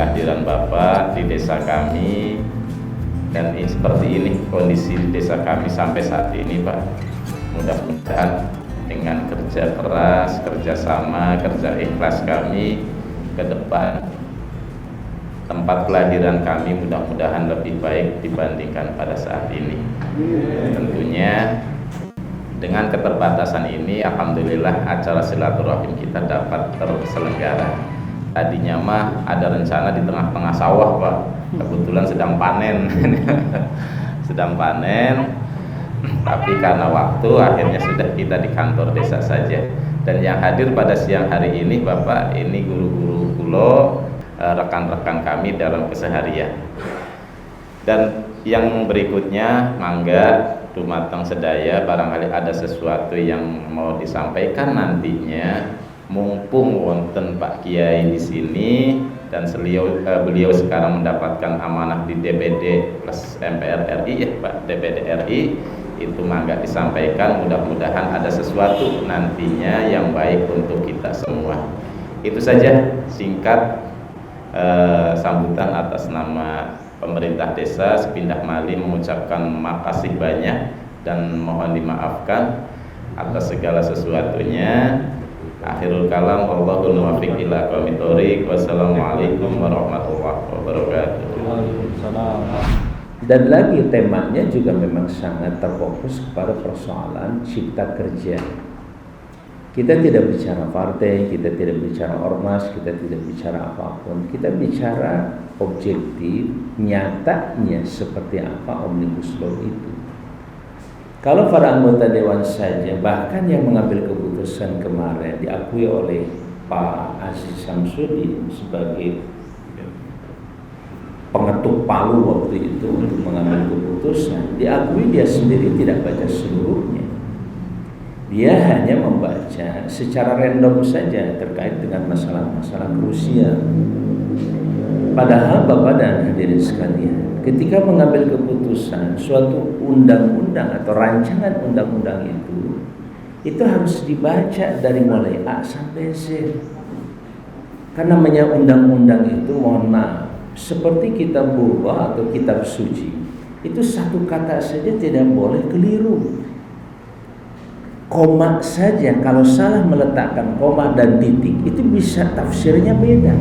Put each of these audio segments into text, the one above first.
kehadiran Bapak di desa kami. Dan seperti ini kondisi di desa kami sampai saat ini, Pak. Mudah-mudahan dengan kerja keras, kerjasama, kerja ikhlas kami ke depan, tempat kelahiran kami mudah-mudahan lebih baik dibandingkan pada saat ini. Tentunya dengan keterbatasan ini, alhamdulillah acara silaturahim kita dapat terselenggara. Tadinya mah ada rencana di tengah-tengah sawah, Pak. Kebetulan sedang panen. Sedang panen. Tapi karena waktu akhirnya sudah kita di kantor desa saja. Dan yang hadir pada siang hari ini Bapak, ini guru-guru kulo, rekan-rekan kami dalam keseharian. Dan yang berikutnya, mangga dumateng sedaya, barangkali ada sesuatu yang mau disampaikan nantinya, mumpung wonten Pak Kiai di sini dan beliau sekarang mendapatkan amanah di DPD plus MPR RI, ya Pak, DPD RI, itu mangga disampaikan, mudah-mudahan ada sesuatu nantinya yang baik untuk kita semua. Itu saja singkat sambutan atas nama pemerintah desa Sepindah Mali, mengucapkan makasih banyak dan mohon dimaafkan atas segala sesuatunya. Akhirul kalam, wallahu muwaffiq ila aqwamit thoriq. Wassalamualaikum warahmatullahi wabarakatuh. Dan lagi temanya juga memang sangat terfokus kepada persoalan cipta kerja. Kita tidak bicara partai, kita tidak bicara ormas, kita tidak bicara apapun. Kita bicara objektif, nyatanya seperti apa Omnibus Law itu. Kalau para anggota dewan saja, bahkan yang mengambil keputusan kemarin diakui oleh Pak Aziz Samsudin sebagai pengetuk palu waktu itu untuk mengambil keputusan, diakui dia sendiri tidak baca seluruhnya. Dia hanya membaca secara random saja terkait dengan masalah-masalah krusial. Padahal Bapak dan hadirin sekalian, ketika mengambil keputusan suatu undang-undang atau rancangan undang-undang itu harus dibaca dari mulai A sampai Z. Karena namanya undang-undang itu, mohon maaf, seperti kitab Bukhari atau kitab suci, itu satu kata saja tidak boleh keliru. Koma saja, kalau salah meletakkan koma dan titik, itu bisa tafsirnya beda.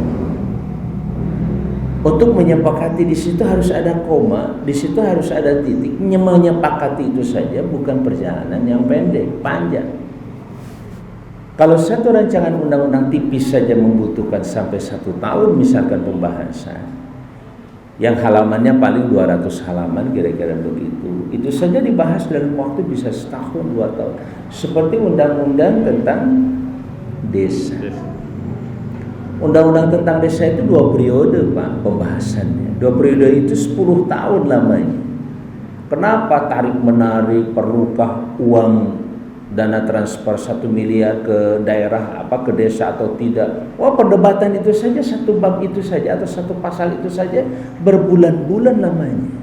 Untuk menyepakati di situ harus ada koma, di situ harus ada titik. Menyepakati itu saja bukan perjalanan yang pendek, panjang. Kalau satu rancangan undang-undang tipis saja membutuhkan sampai 1 tahun misalkan pembahasan, yang halamannya paling 200 halaman kira-kira begitu, itu saja dibahas dalam waktu bisa 1 tahun 2 tahun. Seperti undang-undang tentang desa. Undang-undang tentang desa itu 2 periode Pak pembahasannya. 2 periode itu 10 tahun lamanya. Kenapa tarik menarik, perlukah uang dana transfer 1 miliar ke daerah ke desa atau tidak? Wah, perdebatan itu saja, 1 bab itu saja atau 1 pasal itu saja berbulan-bulan lamanya.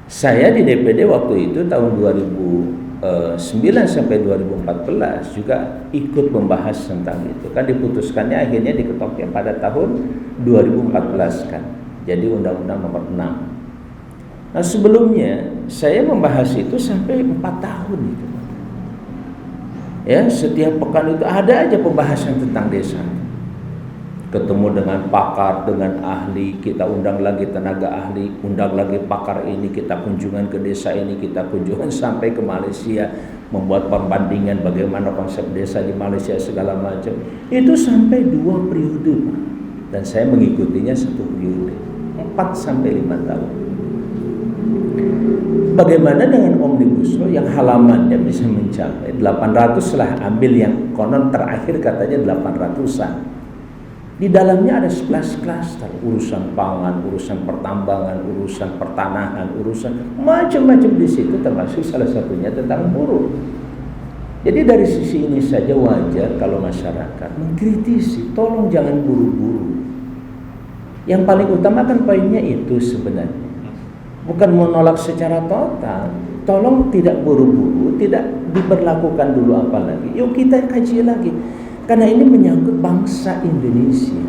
Saya di DPD waktu itu tahun 2009 sampai 2014 juga ikut membahas tentang itu. Kan diputuskannya akhirnya diketoknya pada tahun 2014 kan. Jadi Undang-Undang Nomor 6. Nah, sebelumnya saya membahas itu sampai 4 tahun itu. Ya, setiap pekan itu ada aja pembahasan tentang desa. Ketemu dengan pakar, dengan ahli, kita undang lagi tenaga ahli, undang lagi pakar ini, kita kunjungan ke desa ini, kita kunjungan sampai ke Malaysia, membuat perbandingan bagaimana konsep desa di Malaysia segala macam. Itu sampai 2 periode, Pak. Dan saya mengikutinya 1 periode, 4 sampai 5 tahun. Bagaimana dengan Omnibus Law yang halamannya bisa mencapai 800 lah, ambil yang konon terakhir katanya 800-an. Di dalamnya ada 11 klaster, urusan pangan, urusan pertambangan, urusan pertanahan, urusan macam-macam di situ, termasuk salah satunya tentang buruh. Jadi dari sisi ini saja wajar kalau masyarakat mengkritisi, tolong jangan buru-buru. Yang paling utama kan poinnya itu sebenarnya. Bukan menolak secara total, tolong tidak buru-buru, tidak diberlakukan dulu apalagi. Yuk kita kaji lagi. Karena ini menyangkut bangsa Indonesia.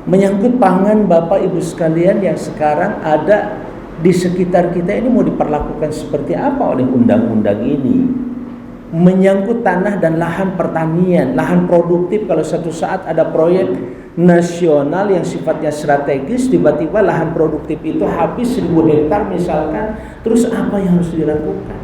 Menyangkut pangan Bapak Ibu sekalian yang sekarang ada di sekitar kita ini mau diperlakukan seperti apa oleh undang-undang ini? Menyangkut tanah dan lahan pertanian, lahan produktif. Kalau satu saat ada proyek nasional yang sifatnya strategis, tiba-tiba lahan produktif itu habis 1000 hektar misalkan, terus apa yang harus dilakukan?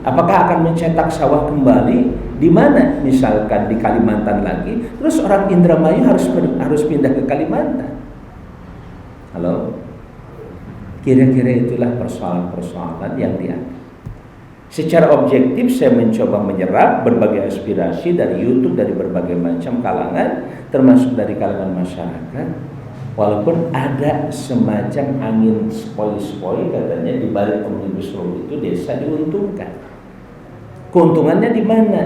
Apakah akan mencetak sawah kembali? Di mana? Misalkan di Kalimantan lagi, terus orang Indramayu harus pindah ke Kalimantan. Halo? Kira-kira itulah persoalan-persoalan yang diangkat. Secara objektif saya mencoba menyerap berbagai aspirasi dari YouTube, dari berbagai macam kalangan, termasuk dari kalangan masyarakat. Walaupun ada semacam angin sepoi-sepoi katanya di balik Omnibus Law itu desa diuntungkan. Keuntungannya di mana?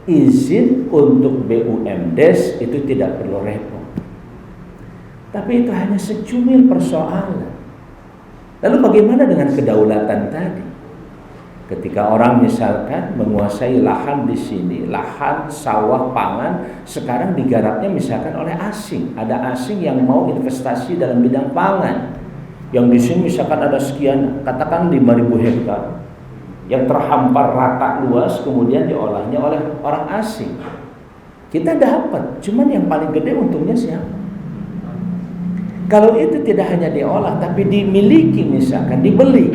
Izin untuk BUMDes itu tidak perlu repot. Tapi itu hanya secumil persoalan. Lalu bagaimana dengan kedaulatan tadi? Ketika orang misalkan menguasai lahan di sini, lahan sawah pangan sekarang digarapnya misalkan oleh asing. Ada asing yang mau investasi dalam bidang pangan. Yang di sini misalkan ada sekian, katakan 5.000 hektar yang terhampar rata luas, kemudian diolahnya oleh orang asing. Kita dapat, cuman yang paling gede untungnya siapa? Kalau itu tidak hanya diolah, tapi dimiliki misalkan, dibeli,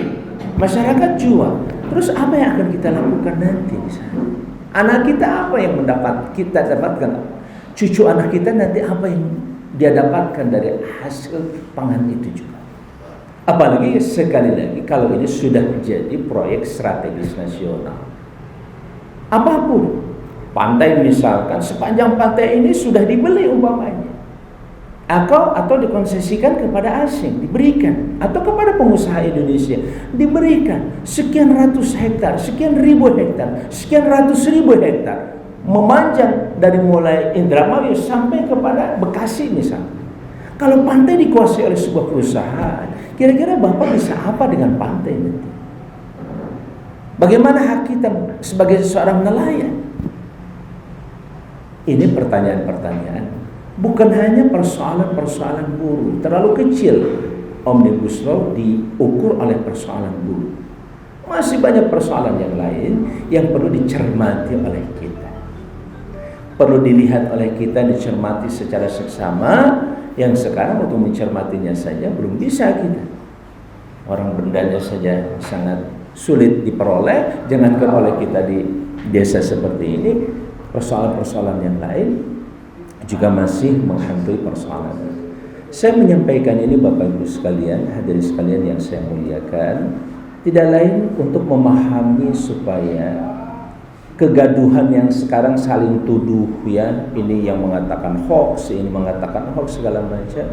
masyarakat jual. Terus apa yang akan kita lakukan nanti misalnya? Anak kita apa yang kita dapatkan? Cucu anak kita nanti apa yang dia dapatkan dari hasil pangan itu juga? Apalagi sekali lagi kalau ini sudah menjadi proyek strategis nasional. Apapun, pantai misalkan, sepanjang pantai ini sudah dibeli umpamanya, atau dikonsesikan kepada asing, diberikan, atau kepada pengusaha Indonesia diberikan sekian ratus hektar, sekian ribu hektar, sekian ratus ribu hektar, memanjang dari mulai Indramayu sampai kepada Bekasi misalnya. Kalau pantai dikuasai oleh sebuah perusahaan, kira-kira Bapak bisa apa dengan pantai nanti? Bagaimana hak kita sebagai seorang nelayan? Ini pertanyaan-pertanyaan. Bukan hanya persoalan-persoalan buruh, terlalu kecil Omnibus Law diukur oleh persoalan buruh. Masih banyak persoalan yang lain yang perlu dicermati oleh kita. Perlu dilihat oleh kita, dicermati secara seksama, yang sekarang untuk mencermatinya saja belum bisa kita. Orang bendanya saja sangat sulit diperoleh, jangankan oleh kita di desa seperti ini, persoalan-persoalan yang lain juga masih menghantui persoalan. Saya menyampaikan ini Bapak Ibu sekalian, hadirin sekalian yang saya muliakan, tidak lain untuk memahami supaya kegaduhan yang sekarang saling tuduh ya, ini yang mengatakan hoax, ini mengatakan hoax segala macam,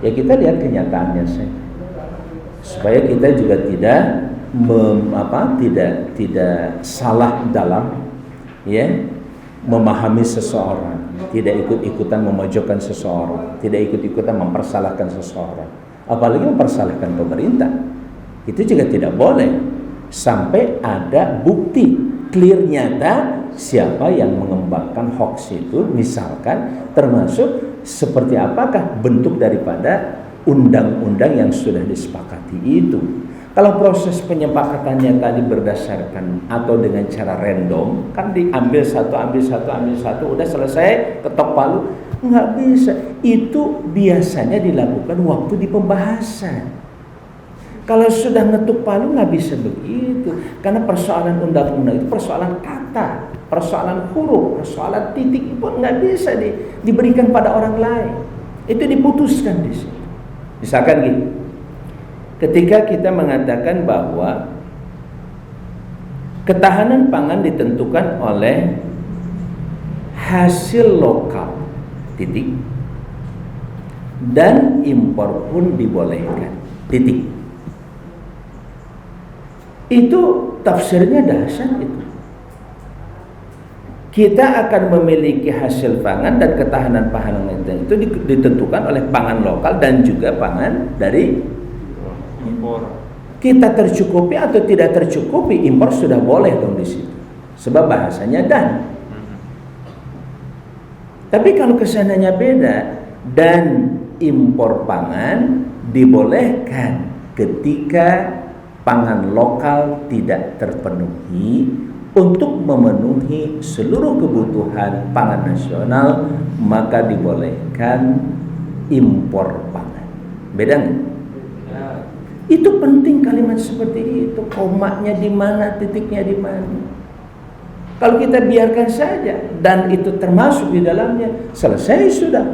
ya kita lihat kenyataannya saja. Supaya kita juga tidak salah dalam ya memahami seseorang, tidak ikut-ikutan memojokkan seseorang, tidak ikut-ikutan mempersalahkan seseorang, apalagi mempersalahkan pemerintah. Itu juga tidak boleh sampai ada bukti clear nyata siapa yang mengembangkan hoax itu, misalkan termasuk seperti apakah bentuk daripada undang-undang yang sudah disepakati itu. Kalau proses penyepakatannya tadi berdasarkan atau dengan cara random, kan diambil satu, udah selesai, ketok palu, nggak bisa. Itu biasanya dilakukan waktu di pembahasan. Kalau sudah ngetuk palu nggak bisa begitu, karena persoalan undang-undang itu persoalan kata, persoalan huruf, persoalan titik itu nggak bisa diberikan pada orang lain. Itu diputuskan di sini. Misalkan gini, ketika kita mengatakan bahwa ketahanan pangan ditentukan oleh hasil lokal, titik, dan impor pun dibolehkan, titik. Itu tafsirnya dahsyat itu. Kita akan memiliki hasil pangan dan ketahanan pangan itu ditentukan oleh pangan lokal dan juga pangan dari impor. Kita tercukupi atau tidak tercukupi, impor sudah boleh dong di situ. Sebab bahasanya dan. Tapi kalau kesananya beda, dan impor pangan dibolehkan ketika pangan lokal tidak terpenuhi untuk memenuhi seluruh kebutuhan pangan nasional, maka dibolehkan impor pangan. Beda nggak? Itu penting kalimat seperti itu. Komanya di mana, titiknya di mana. Kalau kita biarkan saja dan itu termasuk di dalamnya, selesai sudah.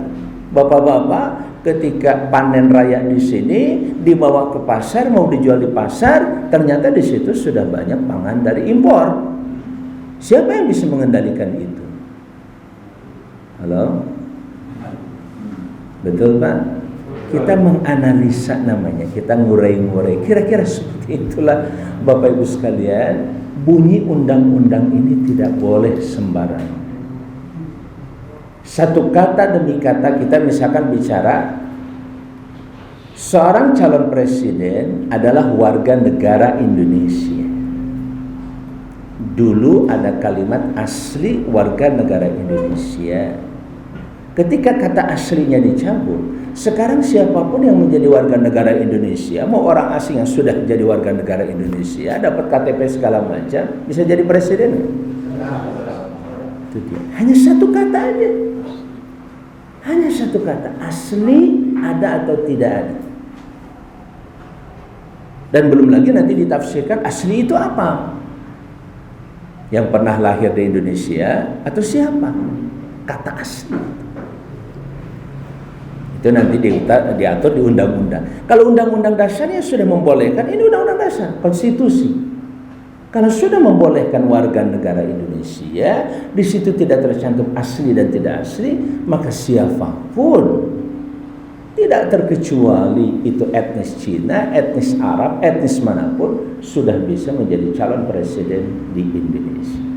Bapak-bapak ketika panen raya di sini dibawa ke pasar, mau dijual di pasar, ternyata di situ sudah banyak pangan dari impor. Siapa yang bisa mengendalikan itu? Halo? Betul Pak? Kita menganalisa namanya, kita ngurai-ngurai. Kira-kira seperti itulah Bapak Ibu sekalian, bunyi undang-undang ini tidak boleh sembarangan. Satu kata demi kata kita misalkan bicara, seorang calon presiden adalah warga negara Indonesia. Dulu ada kalimat asli warga negara Indonesia. Ketika kata aslinya dicabut, sekarang siapapun yang menjadi warga negara Indonesia, mau orang asing yang sudah jadi warga negara Indonesia, dapat KTP segala macam, bisa jadi presiden. Itu dia. Hanya satu kata aja. Hanya satu kata, asli ada atau tidak ada. Dan belum lagi nanti ditafsirkan asli itu apa? Yang pernah lahir di Indonesia atau siapa? Kata asli itu nanti diatur di undang-undang. Kalau undang-undang dasarnya sudah membolehkan, ini undang-undang dasar, konstitusi. Kalau sudah membolehkan warga negara Indonesia, di situ tidak tercantum asli dan tidak asli, maka siapapun, tidak terkecuali itu etnis Cina, etnis Arab, etnis manapun, sudah bisa menjadi calon presiden di Indonesia.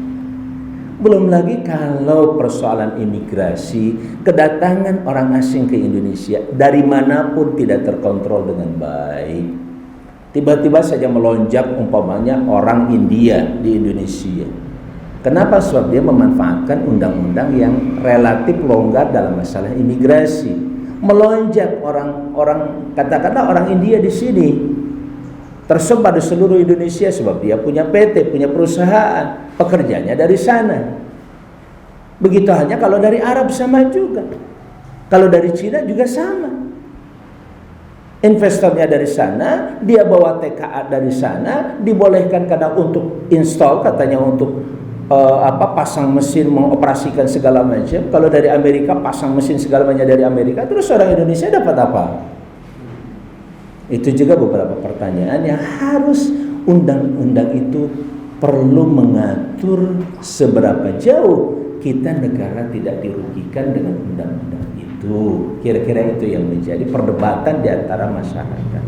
Belum lagi kalau persoalan imigrasi, kedatangan orang asing ke Indonesia dari manapun tidak terkontrol dengan baik. Tiba-tiba saja melonjak umpamanya orang India di Indonesia. Kenapa? Sebab dia memanfaatkan undang-undang yang relatif longgar dalam masalah imigrasi. Melonjak orang katakanlah orang India di sini tersebar di seluruh Indonesia sebab dia punya PT, punya perusahaan, pekerjanya dari sana. Begitu halnya kalau dari Arab sama juga. Kalau dari Cina juga sama. Investornya dari sana, dia bawa TKA dari sana, dibolehkan kadang untuk install, katanya untuk pasang mesin, mengoperasikan segala macam. Kalau dari Amerika pasang mesin segala macam dari Amerika, terus orang Indonesia dapat apa? Itu juga beberapa pertanyaan yang harus undang-undang itu perlu mengatur seberapa jauh kita negara tidak dirugikan dengan undang-undang itu. Kira-kira itu yang menjadi perdebatan di antara masyarakat.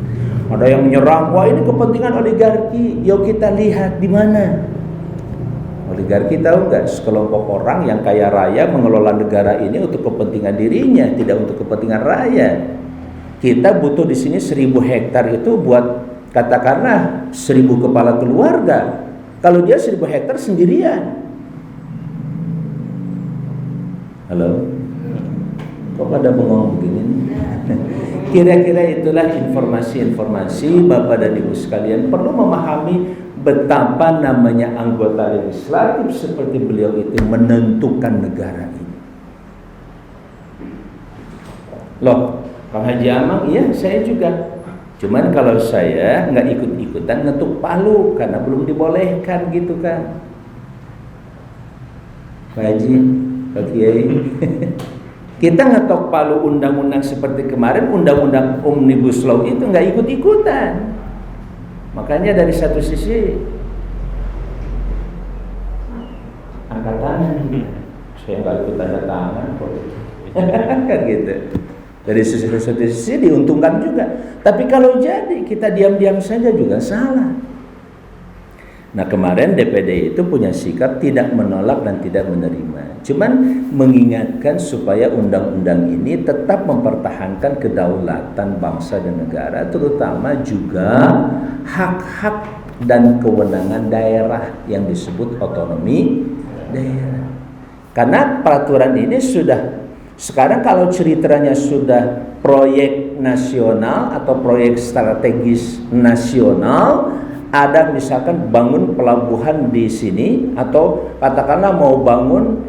Ada yang menyerang, wah ini kepentingan oligarki. Yuk kita lihat di mana. Oligarki tahu nggak? Sekelompok orang yang kaya raya mengelola negara ini untuk kepentingan dirinya, tidak untuk kepentingan rakyat. Kita butuh di sini 1000 hektar itu buat katakanlah 1000 kepala keluarga. Kalau dia 1000 hektar sendirian. Halo? Kok pada bengong begini? Kira-kira itulah informasi-informasi Bapak dan Ibu sekalian perlu memahami betapa namanya anggota legislatif seperti beliau itu menentukan negara ini. Loh, Kang Haji Amang, iya saya juga. Cuman kalau saya nggak ikut-ikutan ngetuk palu karena belum dibolehkan gitu kan. Pak Haji, Pak Kiai. Kita ngetok palu undang-undang seperti kemarin, undang-undang Omnibus Law itu nggak ikut-ikutan. Makanya dari satu sisi angkat tangan, saya nggak ikut tanda tangan kok. Kan gitu. Dari sisi diuntungkan juga. Tapi kalau jadi kita diam-diam saja juga salah. Nah kemarin DPD itu punya sikap tidak menolak dan tidak menerima. Cuman mengingatkan supaya undang-undang ini tetap mempertahankan kedaulatan bangsa dan negara, terutama juga hak-hak dan kewenangan daerah yang disebut otonomi daerah. Karena peraturan ini sudah Sekarang kalau ceritanya sudah proyek nasional atau proyek strategis nasional, ada misalkan bangun pelabuhan di sini, atau katakanlah mau bangun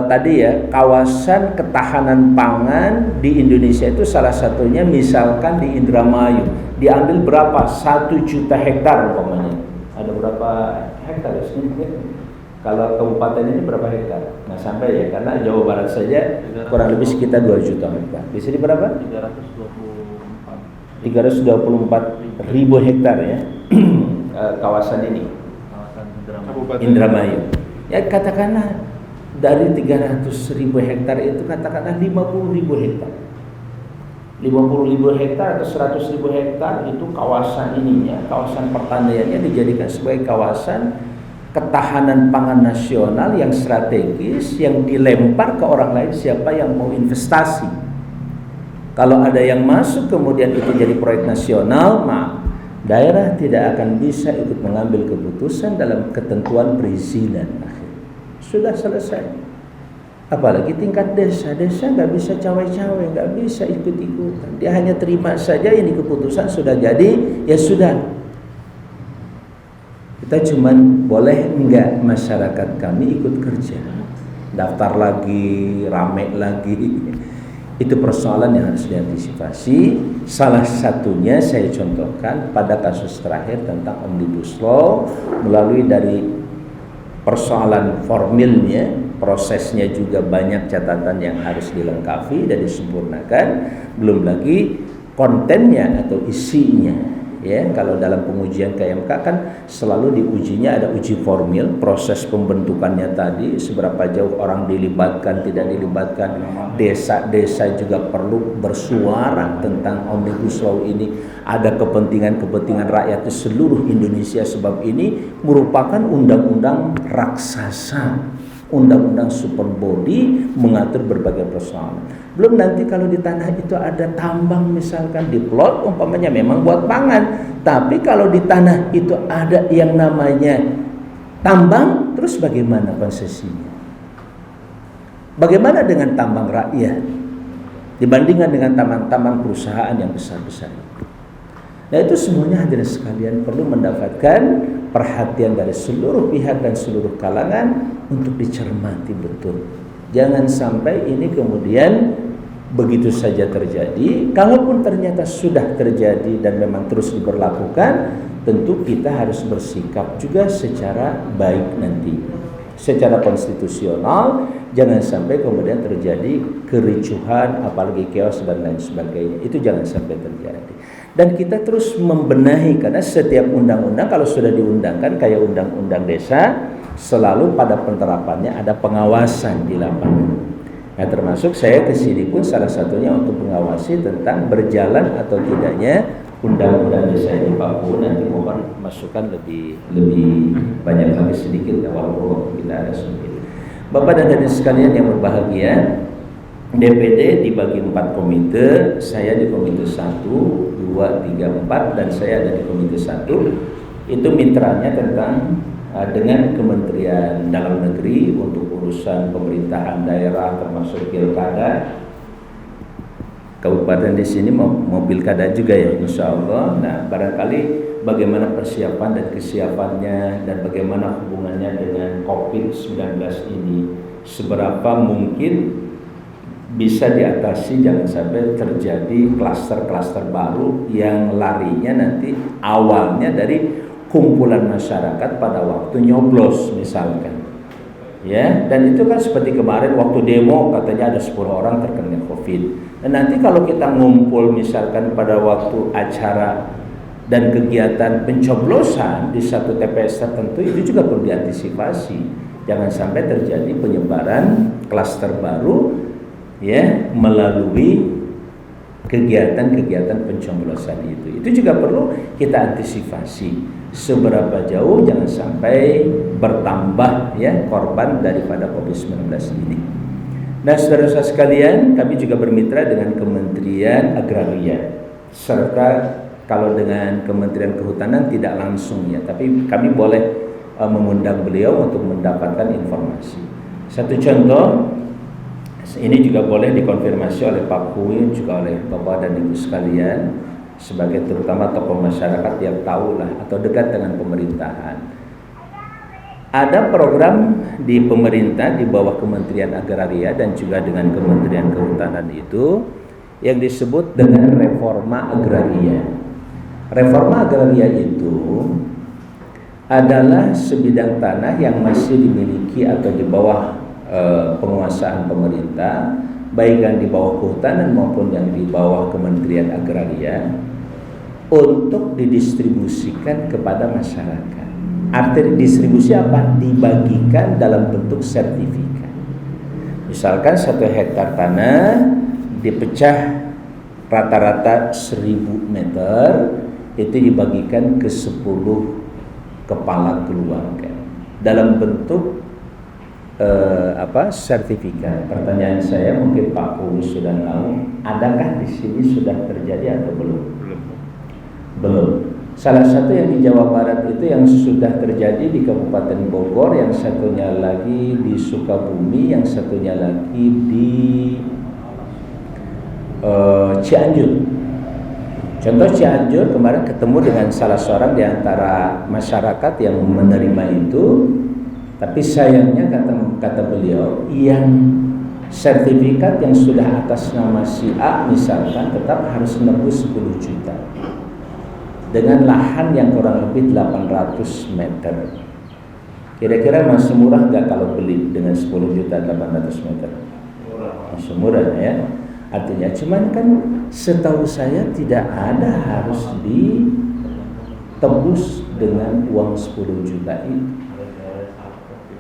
tadi ya, kawasan ketahanan pangan di Indonesia itu salah satunya misalkan di Indramayu, diambil berapa? 1 juta hektar umpamanya. Ada berapa hektar ya? Kalau kabupaten ini berapa hektar? Nah sampai ya, karena Jawa Barat saja kurang lebih sekitar 2 juta hektar. Di sini berapa? 324 ribu hektar ya. Kawasan ini, Indramayu. Ya katakanlah dari 300 ribu hektar itu katakanlah 50 ribu hektar. 50 ribu hektar atau 100 ribu hektar itu kawasan ininya, kawasan pertaniannya dijadikan sebagai kawasan ketahanan pangan nasional yang strategis, yang dilempar ke orang lain siapa yang mau investasi. Kalau ada yang masuk kemudian itu jadi proyek nasional, daerah tidak akan bisa ikut mengambil keputusan dalam ketentuan perizinan. Sudah selesai. Apalagi tingkat desa nggak bisa cawe-cawe, nggak bisa ikut-ikutan. Dia hanya terima saja ini keputusan sudah jadi, ya sudah. Kita cuman boleh enggak masyarakat kami ikut kerja, daftar lagi, rame lagi. Itu persoalan yang harus diantisipasi. Salah satunya saya contohkan pada kasus terakhir tentang Omnibus Law, melalui dari persoalan formilnya, prosesnya juga banyak catatan yang harus dilengkapi dan disempurnakan, belum lagi kontennya atau isinya. Ya, kalau dalam pengujian KMK kan selalu diujinya ada uji formil, proses pembentukannya tadi, seberapa jauh orang dilibatkan, tidak dilibatkan, desa-desa juga perlu bersuara tentang Omnibus Law ini, ada kepentingan-kepentingan rakyat di seluruh Indonesia, sebab ini merupakan undang-undang raksasa, undang-undang super body, mengatur berbagai persoalan. Belum nanti kalau di tanah itu ada tambang misalkan di plot umpamanya memang buat pangan, tapi kalau di tanah itu ada yang namanya tambang, terus bagaimana konsesinya? Bagaimana dengan tambang rakyat dibandingkan dengan taman-taman perusahaan yang besar-besar? Nah itu semuanya hadirin sekalian perlu mendapatkan perhatian dari seluruh pihak dan seluruh kalangan untuk dicermati betul. Jangan sampai ini kemudian begitu saja terjadi. Kalaupun ternyata sudah terjadi dan memang terus diberlakukan, tentu kita harus bersikap juga secara baik nanti, secara konstitusional. Jangan sampai kemudian terjadi kericuhan, apalagi chaos dan lain sebagainya. Itu jangan sampai terjadi. Dan kita terus membenahi, karena setiap undang-undang kalau sudah diundangkan kayak undang-undang desa, selalu pada penerapannya ada pengawasan di lapangan. Nah termasuk saya kesini pun salah satunya untuk mengawasi tentang berjalan atau tidaknya undang-undang desa di Papua. Nanti mohon masukan lebih banyak lagi sedikit, walaupun kita ada sedikit. Bapak dan hadirin sekalian yang berbahagia, DPD dibagi 4 komite, saya di komite 1, 2, 3, 4, dan saya ada di komite 1. Itu mitranya tentang dengan Kementerian Dalam Negeri untuk urusan pemerintahan daerah termasuk pilkada. Kabupaten di sini mau pilkada juga ya, insya Allah. Nah barangkali bagaimana persiapan dan kesiapannya dan bagaimana hubungannya dengan COVID-19 ini, seberapa mungkin bisa diatasi, jangan sampai terjadi klaster-klaster baru yang larinya nanti awalnya dari kumpulan masyarakat pada waktu nyoblos misalkan. Ya, dan itu kan seperti kemarin waktu demo katanya ada 10 orang terkena COVID. Dan nanti kalau kita ngumpul misalkan pada waktu acara dan kegiatan pencoblosan di satu TPS tertentu, itu juga perlu diantisipasi. Jangan sampai terjadi penyebaran klaster baru ya melalui kegiatan-kegiatan pencoblosan itu. Itu juga perlu kita antisipasi. Seberapa jauh jangan sampai bertambah ya korban daripada COVID-19 ini. Nah, saudara-saudara sekalian, kami juga bermitra dengan Kementerian Agraria, serta kalau dengan Kementerian Kehutanan tidak langsung ya, tapi kami boleh mengundang beliau untuk mendapatkan informasi. Satu contoh, Ini juga boleh dikonfirmasi oleh Pak Puin, juga oleh Bapak dan Ibu sekalian, sebagai terutama tokoh masyarakat yang tahu lah atau dekat dengan pemerintahan. Ada program di pemerintah di bawah Kementerian Agraria dan juga dengan Kementerian Kehutanan itu yang disebut dengan reforma agraria. Reforma agraria itu adalah sebidang tanah yang masih dimiliki atau di bawah penguasaan pemerintah, baik yang di bawah kehutanan maupun yang di bawah Kementerian Agraria, untuk didistribusikan kepada masyarakat. Arti distribusi apa? Dibagikan dalam bentuk sertifikat. Misalkan 1 hektar tanah dipecah rata-rata 1000 meter, itu dibagikan ke 10 kepala keluarga dalam bentuk sertifikat. Pertanyaan saya, mungkin Pak Pulu sudah tahu, adakah di sini sudah terjadi atau belum? Belum. Salah satu yang di Jawa Barat itu yang sudah terjadi di Kabupaten Bogor, yang satunya lagi di Sukabumi, yang satunya lagi di Cianjur. Contoh Cianjur, kemarin ketemu dengan salah seorang di antara masyarakat yang menerima itu. Tapi sayangnya kata beliau, yang sertifikat yang sudah atas nama si A misalkan tetap harus menembus 10 juta dengan lahan yang kurang lebih 800 meter. Kira-kira masih murah nggak kalau beli dengan 10 juta 800 meter? Masih murah ya. Artinya cuman kan setahu saya tidak ada harus ditebus dengan uang 10 juta itu.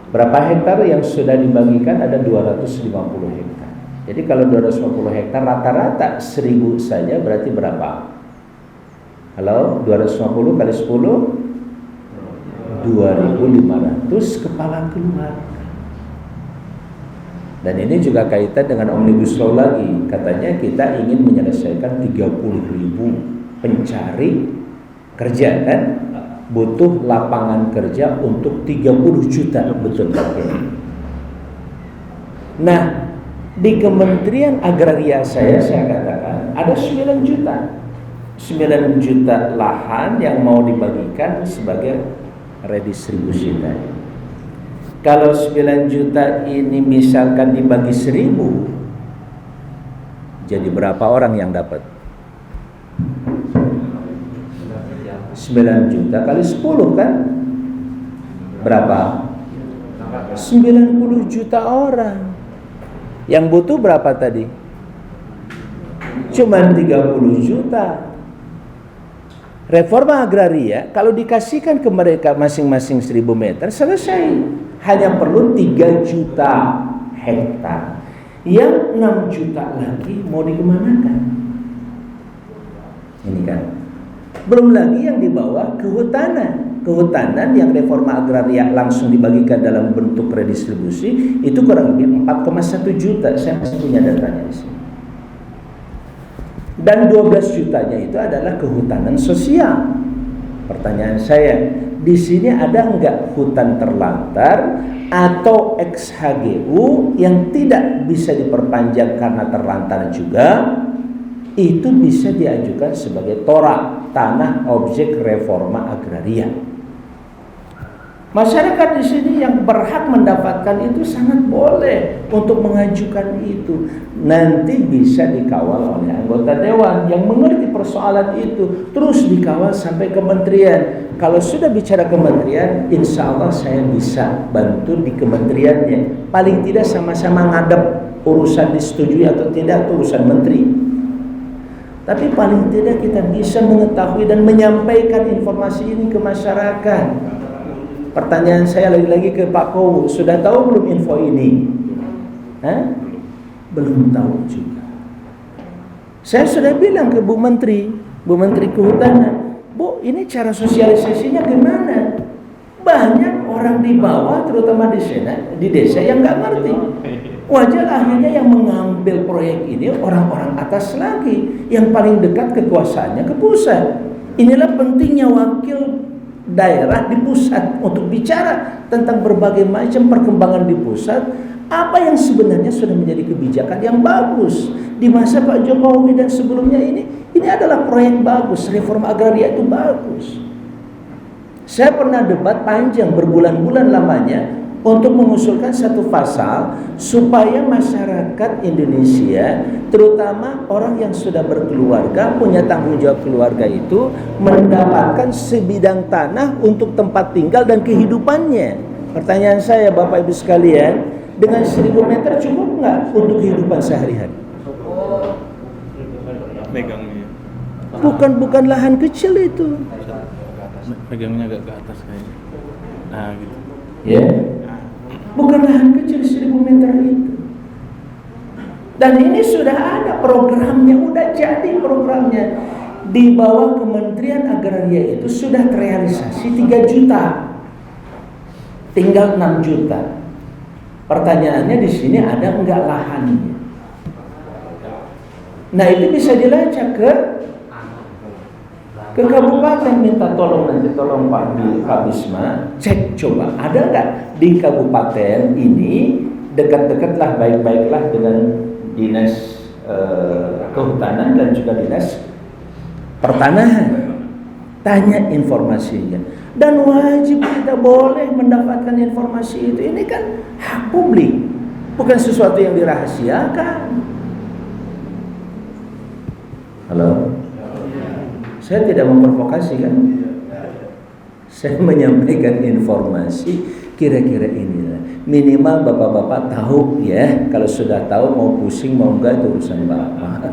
Berapa hektar yang sudah dibagikan? Ada 250 hektar. Jadi kalau 250 hektar rata-rata 1000 saja berarti berapa? Halo, 250 kali 10 2.500 kepala keluarga. Dan ini juga kaitan dengan Omnibus Law lagi. Katanya kita ingin menyelesaikan 30.000 pencari kerja kan? Butuh lapangan kerja untuk 30 juta, betul tak? Nah, di Kementerian Agraria saya katakan ada 9 juta. 9 juta lahan yang mau dibagikan sebagai redistribusi tadi. Kalau 9 juta ini misalkan dibagi 1000, jadi berapa orang yang dapat? 9 juta kali 10 kan? Berapa? 90 juta orang. Yang butuh berapa tadi? Cuman 30 juta. Reforma agraria kalau dikasihkan ke mereka masing-masing 1000 meter selesai. Hanya perlu 3 juta hektar. Yang 6 juta lagi mau dikemanakan? Ini kan. Belum lagi yang di bawah kehutanan. Kehutanan yang reforma agraria langsung dibagikan dalam bentuk redistribusi itu kurang lebih 4,1 juta. Saya masih punya datanya di sini. Dan 12 jutanya itu adalah kehutanan sosial. Pertanyaan saya, di sini ada enggak hutan terlantar atau XHGU yang tidak bisa diperpanjang karena terlantar juga? Itu bisa diajukan sebagai TORA, tanah objek reforma agraria. Masyarakat di sini yang berhak mendapatkan itu sangat boleh untuk mengajukan itu. Nanti bisa dikawal oleh anggota dewan yang mengerti persoalan itu, terus dikawal sampai kementerian. Kalau sudah bicara kementerian, insya Allah saya bisa bantu di kementeriannya. Paling tidak sama-sama ngadep urusan disetujui atau tidak, itu urusan menteri. Tapi paling tidak kita bisa mengetahui dan menyampaikan informasi ini ke masyarakat. Pertanyaan saya lagi-lagi ke Pak Kowo, sudah tahu belum info ini? Belum tahu juga. Saya sudah bilang ke Bu Menteri Kehutanan, Bu, ini cara sosialisasinya gimana? Banyak orang di bawah, terutama di desa yang nggak ngerti. Wajar akhirnya yang mengambil proyek ini orang-orang atas lagi, yang paling dekat kekuasaannya ke pusat. Inilah pentingnya wakil daerah di pusat untuk bicara tentang berbagai macam perkembangan di pusat Apa yang sebenarnya sudah menjadi kebijakan yang bagus di masa Pak Jokowi dan sebelumnya ini adalah proyek bagus, reforma agraria itu bagus. Saya pernah debat panjang berbulan-bulan lamanya untuk mengusulkan satu pasal supaya masyarakat Indonesia, terutama orang yang sudah berkeluarga, punya tanggung jawab keluarga itu, mendapatkan sebidang tanah untuk tempat tinggal dan kehidupannya. Pertanyaan saya Bapak Ibu sekalian, dengan 1000 meter cukup nggak untuk kehidupan sehari-hari? Megangnya. Bukan lahan kecil itu. Pegangnya agak ke atas kayaknya. Nah gitu. Ya. Bukan lahan kecil 1000 meter itu. Dan ini sudah ada programnya, udah jadi programnya. Di bawah Kementerian Agraria itu sudah terrealisasi 3 juta. Tinggal 6 juta. Pertanyaannya di sini ada enggak lahannya? Nah, itu bisa dilacak ke kabupaten, minta tolong nanti, tolong Pak Bisma cek coba ada nggak di kabupaten ini, dekat-dekatlah, baik-baiklah dengan dinas kehutanan dan juga dinas pertanahan, tanya informasinya, dan wajib kita boleh mendapatkan informasi itu. Ini kan hak publik, bukan sesuatu yang dirahasiakan. Halo? Saya tidak memprovokasi kan? Saya menyampaikan informasi kira-kira inilah. Minimal bapak-bapak tahu ya. Kalau sudah tahu mau pusing mau enggak itu urusan bapak.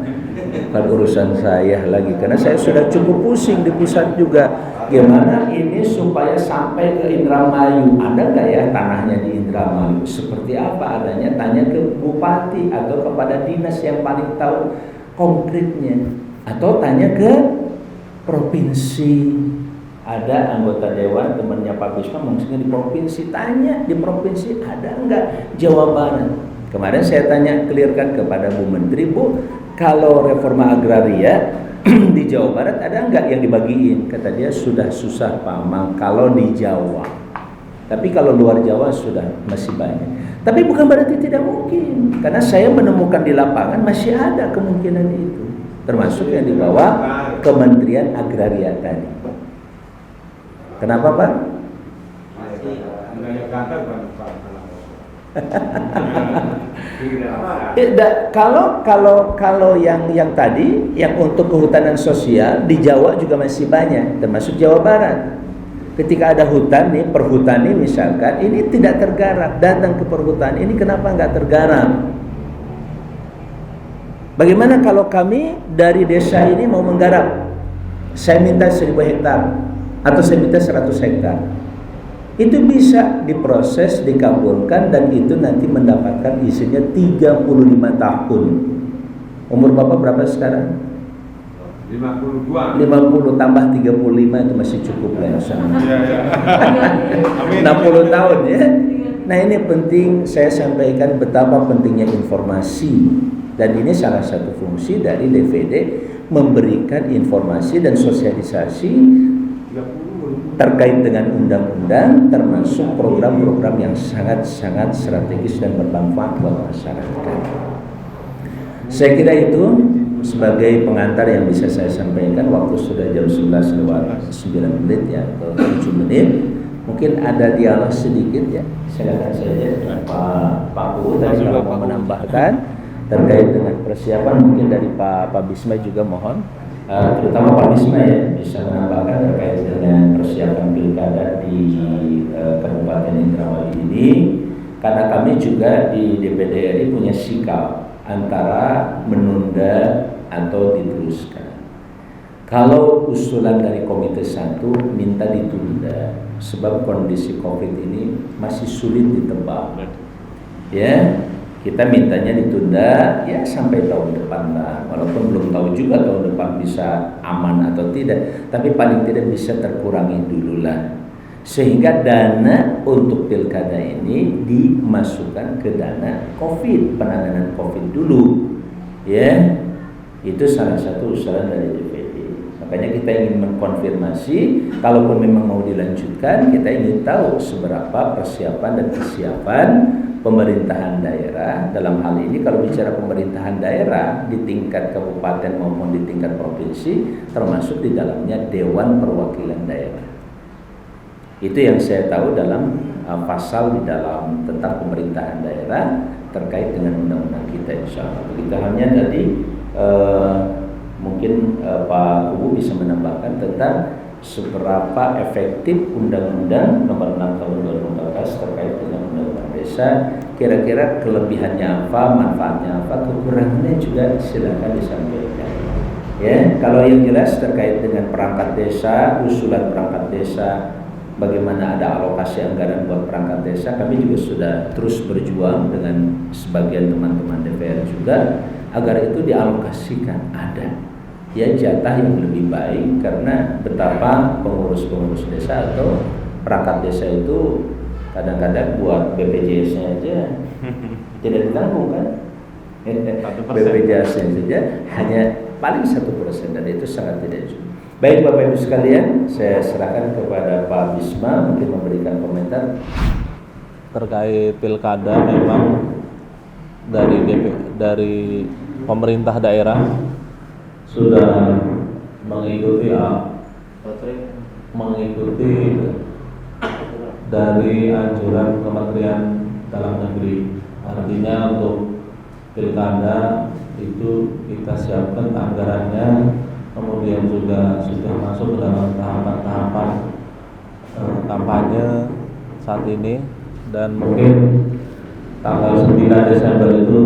Bukan urusan saya lagi. Karena saya sudah cukup pusing di pusat juga. Gimana ini supaya sampai ke Indramayu? Ada nggak ya tanahnya di Indramayu? Seperti apa adanya? Tanya ke bupati atau kepada dinas yang paling tahu konkretnya. Atau tanya ke provinsi, ada anggota dewan temannya Pak Bisma mungkin di provinsi, tanya di provinsi ada enggak Jawa Barat. Kemarin saya tanya, clearkan kepada Bu Menteri, Bu, kalau reforma agraria di Jawa Barat ada enggak yang dibagiin? Kata dia sudah susah Pak Mang kalau di Jawa, tapi kalau luar Jawa sudah masih banyak. Tapi bukan berarti tidak mungkin, karena saya menemukan di lapangan masih ada kemungkinan itu, termasuk yang di bawah Kementerian Agraria tadi. Kenapa Pak? Kalau yang tadi, yang untuk kehutanan sosial di Jawa juga masih banyak, termasuk Jawa Barat. Ketika ada hutan nih, perhutani misalkan, ini tidak tergarap, datang ke perhutani ini kenapa nggak tergarap? Bagaimana kalau kami dari desa ini mau menggarap? Saya minta 1000 hektar atau saya minta 100 hektar. Itu bisa diproses, dikabulkan, dan itu nanti mendapatkan izinnya 35 tahun. Umur Bapak berapa sekarang? 50 tambah 35 itu masih cukup lah, insya Allah. 60 tahun ya. Nah, ini penting saya sampaikan betapa pentingnya informasi. Dan ini salah satu fungsi dari DPD, memberikan informasi dan sosialisasi terkait dengan undang-undang, termasuk program-program yang sangat-sangat strategis dan bermanfaat buat masyarakat. Saya kira itu sebagai pengantar yang bisa saya sampaikan. Waktu sudah jam 11:09 ya, atau 7 menit. Mungkin ada dialog sedikit ya, silakan saja Pak Bu tadi kalau mau menambahkan terkait dengan persiapan, mungkin dari Pak Bisma juga mohon, terutama Pak Bisma ya, bisa menambahkan terkait dengan persiapan pilkada di Kabupaten Indramayu ini, karena kami juga di DPD RI punya sikap antara menunda atau diteruskan. Kalau usulan dari Komite 1 minta ditunda, sebab kondisi COVID ini masih sulit ditebak. Ya, kita mintanya ditunda ya sampai tahun depan lah, walaupun belum tahu juga tahun depan bisa aman atau tidak, tapi paling tidak bisa terkurangi dulu lah, sehingga dana untuk pilkada ini dimasukkan ke dana COVID, penanganan COVID dulu ya. Itu salah satu usulan dari DPD. Makanya kita ingin mengkonfirmasi, kalaupun memang mau dilanjutkan, kita ingin tahu seberapa persiapan dan kesiapan pemerintahan daerah. Dalam hal ini kalau bicara pemerintahan daerah di tingkat kabupaten maupun di tingkat provinsi, termasuk di dalamnya Dewan Perwakilan Daerah. Itu yang saya tahu dalam pasal di dalam tentang pemerintahan daerah terkait dengan undang-undang kita, insya Allah. Begitu halnya tadi mungkin Pak Kubu bisa menambahkan tentang seberapa efektif Undang-Undang Nomor 6 Tahun 2014 terkait dengan Undang-Undang Desa. Kira-kira kelebihannya apa, manfaatnya apa, kekurangannya juga silakan disampaikan. Ya, kalau yang jelas terkait dengan perangkat desa, usulan perangkat desa, bagaimana ada alokasi anggaran buat perangkat desa, kami juga sudah terus berjuang dengan sebagian teman-teman DPR juga agar itu dialokasikan, ada ya jatah yang lebih baik, karena betapa pengurus-pengurus desa atau perangkat desa itu kadang-kadang buat BPJS-nya aja tidak ditanggung kan. BPJS-nya saja hanya paling 1%, dan itu sangat tidak cukup. Baik Bapak Ibu sekalian, saya serahkan kepada Pak Bisma mungkin memberikan komentar terkait pilkada. Memang dari pemerintah daerah sudah mengikuti dari anjuran Kementerian Dalam Negeri. Artinya untuk pilkada itu kita siapkan anggarannya, kemudian juga sudah masuk ke dalam tahapan-tahapan kampanye saat ini, dan mungkin tanggal 9 Desember itu